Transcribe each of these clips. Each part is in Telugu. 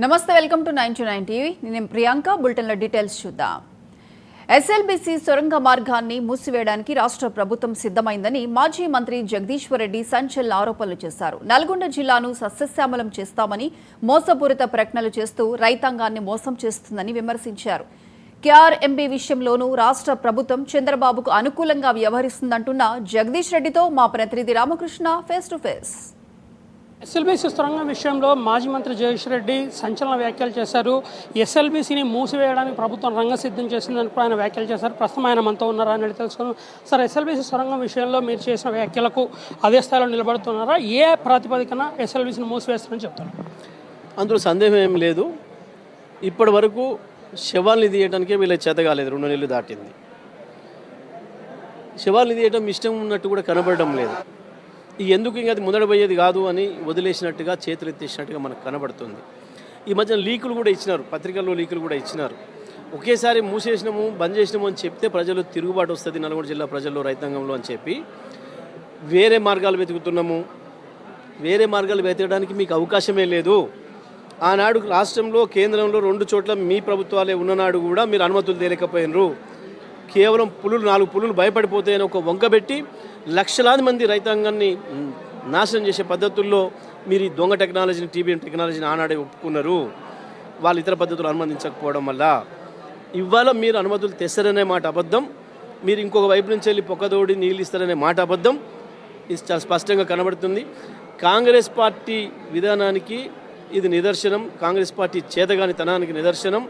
నమస్తే, వెల్కమ్ టు 929 టీవీ. నేను ప్రియాంక. బులెటిన్ల డీటెయిల్స్ చూద్దాం. ఎస్ఎల్బీసీ సొరంగ మార్గాన్ని మూసివేయడానికి రాష్ట్ర ప్రభుత్వం సిద్ధమైందని మాజీ మంత్రి జగదీశ్వర్ రెడ్డి సంచలన ఆరోపణలు చేశారు. నల్గొండ జిల్లాను సస్యశ్యామలం చేస్తామని మోసపూరిత ప్రకటనలు చేస్తూ రైతాంగాన్ని మోసం చేస్తుందని విమర్శించారు. కేఆర్ఎంబీ విషయంలోనూ రాష్ట్ర ప్రభుత్వం చంద్రబాబుకు అనుకూలంగా వ్యవహరిస్తుందంటున్న జగదీష్ రెడ్డితో మా ప్రతినిధి Ramakrishna face to face. SLBC సొరంగం విషయంలో మాజీ మంత్రి జగదీష్ రెడ్డి సంచలన వ్యాఖ్యలు చేశారు. ఎస్ఎల్బీసీని మూసివేయడానికి ప్రభుత్వం రంగసిద్ధం చేసిందని కూడా ఆయన వ్యాఖ్యలు చేశారు. ప్రస్తుతం ఆయన మనతో ఉన్నారా అని తెలుసుకున్నాం. సార్, ఎస్ఎల్బీసీ సొరంగం విషయంలో మీరు చేసిన వ్యాఖ్యలకు అదే స్థాయిలో నిలబడుతున్నారా? ఏ ప్రాతిపదికన ఎస్ఎల్బీసీని మూసివేస్తారని చెప్తారు? అందులో సందేహం ఏం లేదు. ఇప్పటి వరకు శవాల్ని తీయడానికే వీళ్ళకి చేత కాలేదు. 2 నెలలు దాటింది. శవాల్ని తీయడం ఇష్టం ఉన్నట్టు కూడా కనబడడం లేదు. ఎందుకు ఇంకా అది ముందడబోయేది కాదు అని వదిలేసినట్టుగా చేతులు ఎత్తేసినట్టుగా మనకు కనబడుతుంది. ఈ మధ్య లీకులు కూడా ఇచ్చినారు, పత్రికల్లో లీకులు కూడా ఇచ్చినారు. ఒకేసారి మూసేసినాము బంద్ చేసినాము అని చెప్తే ప్రజలు తిరుగుబాటు వస్తుంది నల్గొండ జిల్లా ప్రజల్లో, రైతాంగంలో అని చెప్పి వేరే మార్గాలు వెతుకుతున్నాము. వేరే మార్గాలు వెతకడానికి మీకు అవకాశమే లేదు. ఆనాడు రాష్ట్రంలో కేంద్రంలో 2 చోట్ల మీ ప్రభుత్వాలే ఉన్ననాడు కూడా మీరు అనుమతులు తేలేకపోయినరు. కేవలం 4 పులులు భయపడిపోతాయని ఒక వంకబెట్టి లక్షలాది మంది రైతాంగాన్ని నాశనం చేసే పద్ధతుల్లో మీరు ఈ దొంగ టెక్నాలజీని, టీబీఎం టెక్నాలజీని ఆనాడే ఒప్పుకున్నారు. వాళ్ళు ఇతర పద్ధతులు అనుమతించకపోవడం వల్ల ఇవాళ మీరు అనుమతులు తెస్తారనే మాట అబద్ధం. మీరు ఇంకొక వైపు నుంచి వెళ్ళి పొక్కదోడి నీళ్ళు ఇస్తారనే మాట అబద్ధం. ఇది చాలా స్పష్టంగా కనబడుతుంది. కాంగ్రెస్ పార్టీ విధానానికి ఇది నిదర్శనం. కాంగ్రెస్ పార్టీ చేతగానితనానికి నిదర్శనం.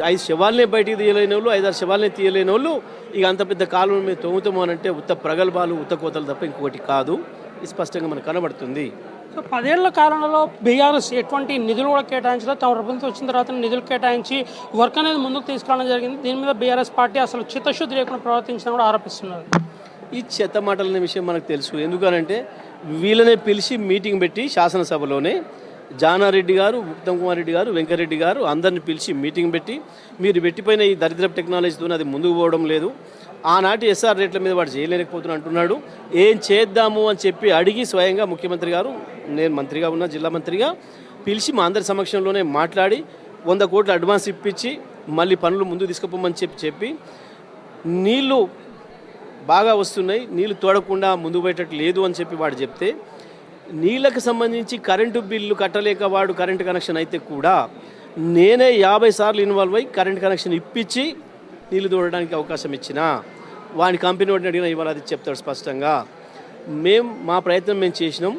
5 శవాలనే బయటికి తీయలేని వాళ్ళు, 5-6 శవాలనే తీయలేని వాళ్ళు ఇక అంత పెద్ద కాలం మీద తొమ్ముతాము అని అంటే ఉత్త ప్రగల్భాలు, ఉత్త కోతలు తప్ప ఇంకొకటి కాదు. ఇది స్పష్టంగా మనకు కనబడుతుంది. సో 10 ఏళ్ల కాలంలో బీఆర్ఎస్ ఎటువంటి నిధులు కూడా కేటాయించలేదు. తమ ప్రభుత్వం వచ్చిన తర్వాత నిధులు కేటాయించి వర్క్ అనేది ముందుకు తీసుకురావడం జరిగింది. దీని మీద బీఆర్ఎస్ పార్టీ అసలు చిత్తశుద్ధి లేకుండా ప్రవర్తించడం కూడా ఆరోపిస్తున్నారు. ఈ చెత్త మాటలనే విషయం మనకు తెలుసు. ఎందుకనంటే వీళ్ళనే పిలిచి మీటింగ్ పెట్టి శాసనసభలోనే జానారెడ్డి గారు, ఉత్తమ్ కుమార్ రెడ్డి గారు, వెంకరెడ్డి గారు అందరిని పిలిచి మీటింగ్ పెట్టి మీరు పెట్టిపోయిన ఈ దరిద్రపు టెక్నాలజీతో అది ముందుకు పోవడం లేదు, ఆనాటి ఎస్ఆర్ రేట్ల మీద వాడు చేయలేకపోతున్నా అంటున్నాడు, ఏం చేద్దాము అని చెప్పి అడిగి స్వయంగా ముఖ్యమంత్రి గారు, నేను మంత్రిగా ఉన్న జిల్లా మంత్రిగా పిలిచి మా అందరి సమక్షంలోనే మాట్లాడి 100 కోట్లు అడ్వాన్స్ ఇప్పించి మళ్ళీ పనులు ముందుకు తీసుకుపోమని చెప్పి నీళ్లు బాగా వస్తున్నాయి, నీళ్లు తోడకుండా ముందుకు పోయేటట్టు లేదు అని చెప్పి వాడు చెప్తే, నీళ్ళకు సంబంధించి కరెంటు బిల్లు కట్టలేక వాడు కరెంటు కనెక్షన్ అయితే కూడా నేనే 50 సార్లు ఇన్వాల్వ్ అయ్యి కరెంటు కనెక్షన్ ఇప్పించి నీళ్లు తోడడానికి అవకాశం ఇచ్చిన వాడిని కంపెనీ వాడిని అడిగినా ఇవాళ అది చెప్తాడు స్పష్టంగా. మా ప్రయత్నం మేము చేసినాం.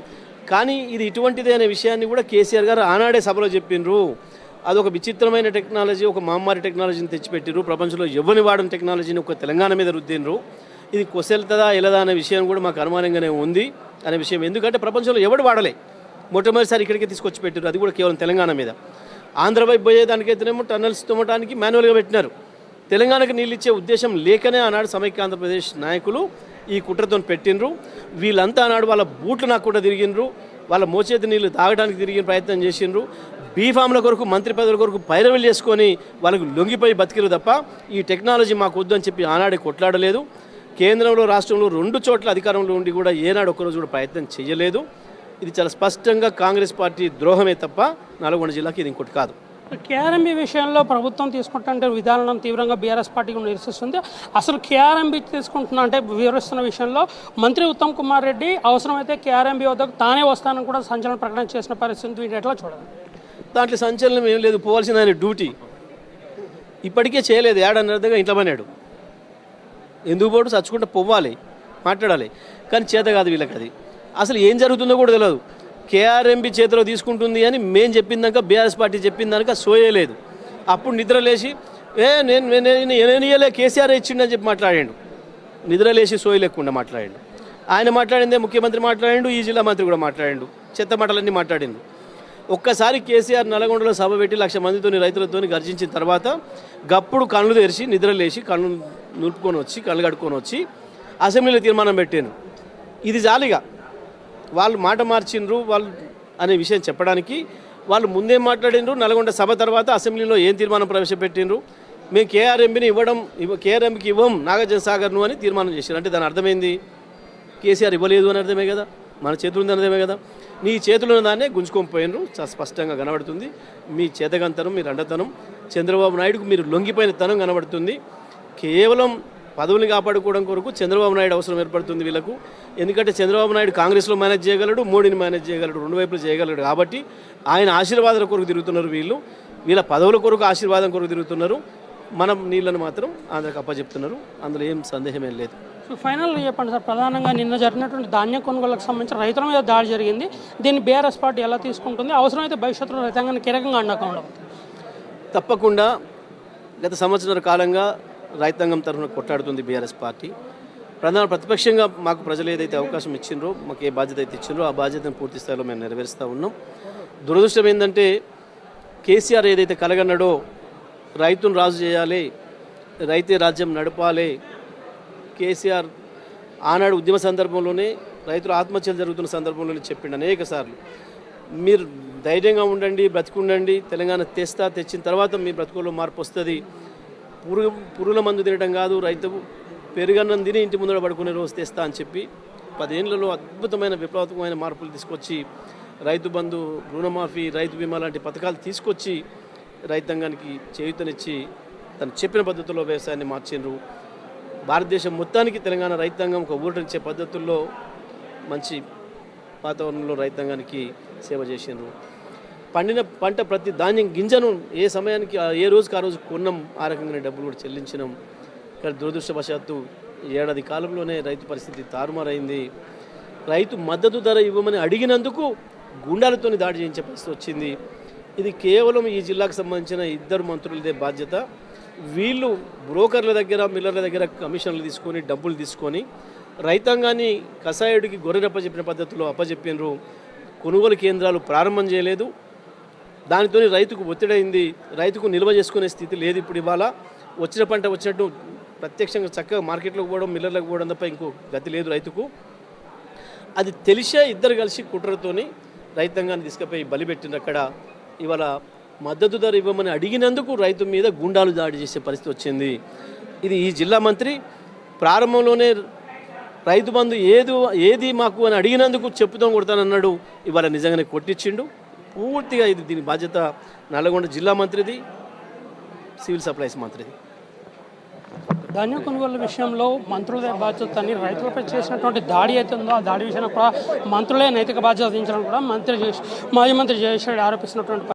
కానీ ఇది ఇటువంటిదే అనే విషయాన్ని కూడా కేసీఆర్ గారు ఆనాడే సభలో చెప్పిండ్రు. అదొక విచిత్రమైన టెక్నాలజీ, ఒక మహమ్మారి టెక్నాలజీని తెచ్చిపెట్టిర్రు. ప్రపంచంలో ఎవరిని వాడని టెక్నాలజీని ఒక తెలంగాణ మీద రుద్దిండ్రు. ఇది కొసెళ్తుందా ఎలదా అనే విషయం కూడా మాకు అనుమానంగానే ఉంది అనే విషయం. ఎందుకంటే ప్రపంచంలో ఎవడు వాడలే, మొట్టమొదటిసారి ఇక్కడికే తీసుకొచ్చి పెట్టారు. అది కూడా కేవలం తెలంగాణ మీద. ఆంధ్ర వైపు పోయేదానికైతేనేమో టన్నల్స్ తోమటానికి మాన్యువల్గా పెట్టినారు. తెలంగాణకు నీళ్ళు ఇచ్చే ఉద్దేశం లేకనే ఆనాడు సమైక్య ఆంధ్రప్రదేశ్ నాయకులు ఈ కుట్రతో పెట్టినరు. వీళ్ళంతా ఆనాడు వాళ్ళ బూట్లు నాకు కూడా తిరిగినరు, వాళ్ళ మోచేతి నీళ్ళు తాగడానికి తిరిగిన ప్రయత్నం చేసిండ్రు. బీఫామ్ల కొరకు, మంత్రి పదవుల కొరకు పైరవీలు చేసుకొని వాళ్ళకు లొంగిపోయి బతికిరు తప్ప ఈ టెక్నాలజీ మాకు వద్దు అని చెప్పి ఆనాడే కొట్లాడలేదు. కేంద్రంలో, రాష్ట్రంలో 2 చోట్ల అధికారంలో ఉండి కూడా ఏనాడు ఒక్కరోజు కూడా ప్రయత్నం చేయలేదు. ఇది చాలా స్పష్టంగా కాంగ్రెస్ పార్టీ ద్రోహమే తప్ప నల్గొండ జిల్లాకి ఇది ఇంకోటి కాదు. కేఆర్ఎంబీ విషయంలో ప్రభుత్వం తీసుకుంటుంటే విధానం తీవ్రంగా బీఆర్ఎస్ పార్టీకి నిరసిస్తుంది. అసలు కేఆర్ఎంబీ తీసుకుంటున్నా అంటే వివరిస్తున్న విషయంలో మంత్రి ఉత్తమ్ కుమార్ రెడ్డి అవసరమైతే కేఆర్ఎంబీ వద్దకు తానే వస్తానని కూడా సంచలన ప్రకటన చేసిన పరిస్థితి వీటి ఎట్లా చూడాలి? దాంట్లో సంచలనం ఏం లేదు. పోవాల్సిన ఆయన డ్యూటీ ఇప్పటికే చేయలేదు. ఏడన్నరగా ఇంట్లో పన్నాడు. ఎందుకు పోడు? చచ్చుకుంటే పోవాలి, మాట్లాడాలి. కానీ చేత కాదు వీళ్ళకి. అది అసలు ఏం జరుగుతుందో కూడా తెలియదు. కేఆర్ఎంబీ చేతిలో తీసుకుంటుంది అని మేము చెప్పిందాక, బీఆర్ఎస్ పార్టీ చెప్పిందాక సోయలేదు. అప్పుడు నిద్ర లేచి నేను ఇయ్యలే కేసీఆర్ ఇచ్చిండని చెప్పి మాట్లాడాడు. నిద్ర లేచి సోయలేకుండా మాట్లాడాడు. ఆయన మాట్లాడిందే ముఖ్యమంత్రి మాట్లాడాడు, ఈ జిల్లా మంత్రి కూడా మాట్లాడాడు. చెత్త మాటలన్నీ మాట్లాడిండు. ఒక్కసారి కేసీఆర్ నల్గొండలో సభ పెట్టి 1,00,000 మందితో రైతులతో గర్జించిన తర్వాత గప్పుడు కళ్ళు తెరిచి నిద్ర లేచి కళ్ళు నులుపుకొని వచ్చి కళ్ళు కడుక్కొని వచ్చి అసెంబ్లీలో తీర్మానం పెట్టాను. ఇది జాలిగా వాళ్ళు మాట మార్చిండ్రు వాళ్ళు అనే విషయం చెప్పడానికి. వాళ్ళు ముందే మాట్లాడినరు. నల్గొండ సభ తర్వాత అసెంబ్లీలో ఏం తీర్మానం ప్రవేశపెట్టినరు, మేము కేఆర్ఎంబీకి ఇవ్వం నాగార్జున సాగర్ను అని తీర్మానం చేశారు. అంటే దాని అర్థమైంది కేసీఆర్ ఇవ్వలేదు అని అర్థమే కదా, మన చేతులు ఉందని అర్థమే కదా. నీ చేతిలో దాన్నే గుంజుకొని పోయినరు చాలా స్పష్టంగా కనబడుతుంది. మీ చేతగంతనం, మీ రండతనం, చంద్రబాబు నాయుడుకు మీరు లొంగిపోయిన తనం కనబడుతుంది. కేవలం పదవుల్ని కాపాడుకోవడం కొరకు చంద్రబాబు నాయుడు అవసరం ఏర్పడుతుంది వీళ్ళకు. ఎందుకంటే చంద్రబాబు నాయుడు కాంగ్రెస్లో మేనేజ్ చేయగలడు, మోడీని మేనేజ్ చేయగలడు, రెండు వైపులు చేయగలడు. కాబట్టి ఆయన ఆశీర్వాదాల కొరకు తిరుగుతున్నారు వీళ్ళు. వీళ్ళ పదవుల కొరకు ఆశీర్వాదం కొరకు తిరుగుతున్నారు. మనం నీళ్ళను మాత్రం ఆంధ్రకు అప్పచెప్తున్నారు. అందులో ఏం సందేహం ఏం లేదు. సో ఫైనల్గా చెప్పండి సార్, ప్రధానంగా నిన్న జరిగినటువంటి ధాన్యం కొనుగోలుకు సంబంధించి రైతుల మీద దాడి జరిగింది. దీన్ని బీఆర్ఎస్ పార్టీ ఎలా తీసుకుంటుంది? అవసరమైతే భవిష్యత్తులో రైతాంగాన్ని కీలకంగా అండగా ఉండదు. తప్పకుండా గత సంవత్సరాల కాలంగా రైతాంగం తరఫున కొట్లాడుతుంది బీఆర్ఎస్ పార్టీ. ప్రతిపక్షంగా మాకు ప్రజలు ఏదైతే అవకాశం ఇచ్చిండ్రో, మాకు ఏ బాధ్యత అయితే ఇచ్చిండ్రో ఆ బాధ్యతను పూర్తి స్థాయిలో మేము నెరవేరుస్తూ ఉన్నాం. దురదృష్టం ఏంటంటే కేసీఆర్ ఏదైతే కలగన్నాడో రైతును రాజు చేయాలి, రైతే రాజ్యం నడపాలి, కేసీఆర్ ఆనాడు ఉద్యమ సందర్భంలోనే రైతులు ఆత్మహత్యలు జరుగుతున్న సందర్భంలోనే చెప్పిండు అనేక సార్లు. మీరు ధైర్యంగా ఉండండి, బ్రతికుండండి, తెలంగాణ తెచ్చిన తర్వాత మీ బ్రతుకుల్లో మార్పు వస్తుంది. పురుగుల మందు తినడం కాదు, రైతు పెరుగన్నం తిని ఇంటి ముందర పడుకునే రోజు తెస్తా అని చెప్పి 10 ఏళ్లలో అద్భుతమైన విప్లవాత్మకమైన మార్పులు తీసుకొచ్చి రైతు బంధు, రుణమాఫీ, రైతు బీమా లాంటి పథకాలు తీసుకొచ్చి రైతాంగానికి చేయూతనిచ్చి తను చెప్పిన పద్ధతుల్లో వ్యవసాయాన్ని మార్చిండ్రు. భారతదేశం మొత్తానికి తెలంగాణ రైతాంగం ఒక ఊరటనిచ్చే పద్ధతుల్లో మంచి వాతావరణంలో రైతాంగానికి సేవ చేసిండ్రు. పండిన పంట ప్రతి ధాన్యం గింజను ఏ సమయానికి ఏ రోజుకి ఆ రోజు కొన్నాం, ఆ రకంగానే డబ్బులు కూడా చెల్లించినాం. కానీ దురదృష్టవశాత్తు ఏడాది కాలంలోనే రైతు పరిస్థితి తారుమారైంది. రైతు మద్దతు ధర ఇవ్వమని అడిగినందుకు గుండాలతోని దాడి చేయించే పరిస్థితి వచ్చింది. ఇది కేవలం ఈ జిల్లాకు సంబంధించిన 2 మంత్రులదే బాధ్యత. వీళ్ళు బ్రోకర్ల దగ్గర, మిల్లర్ల దగ్గర కమిషన్లు తీసుకొని, డబ్బులు తీసుకొని రైతాంగాన్ని కషాయుడికి గొర్రెనప్పచెప్పిన పద్ధతిలో అప్పచెప్పినరు. కొనుగోలు కేంద్రాలు ప్రారంభం చేయలేదు. దానితో రైతుకు ఒత్తిడైంది. రైతుకు నిల్వ చేసుకునే స్థితి లేదు. ఇప్పుడు ఇవాళ వచ్చిన పంట వచ్చినట్టు ప్రత్యక్షంగా చక్కగా మార్కెట్లోకి పోవడం, మిల్లర్లకు పోవడం తప్ప ఇంకో గతి లేదు రైతుకు. అది తెలిసే ఇద్దరు కలిసి కుట్రతోని రైతాంగాన్ని తీసుకుపోయి బలిపెట్టిన అక్కడ ఇవాళ మద్దతు ధర ఇవ్వమని అడిగినందుకు రైతు మీద గుండాలు దాడి చేసే పరిస్థితి వచ్చింది. ఇది ఈ జిల్లా మంత్రి ప్రారంభంలోనే రైతు బంధు ఏది మాకు అని అడిగినందుకు చెప్పుతాం కొడతానన్నాడు. ఇవాళ నిజంగానే కొట్టించిండు. పూర్తిగా ఇది దీని బాధ్యత నల్లగొండ జిల్లా మంత్రిది, సివిల్ సప్లైస్ మంత్రిది. ధాన్యం కొనుగోలు విషయంలో మంత్రులే బాధ్యత అని రైతులపై చేసినటువంటి దాడి అయితే ఉందో ఆ దాడి విషయంలో కూడా మంత్రులే నైతిక బాధ్యత వహించాలని కూడా మాజీ మంత్రి జగదీశ్వర్ రెడ్డి ఆరోపిస్తున్నటువంటి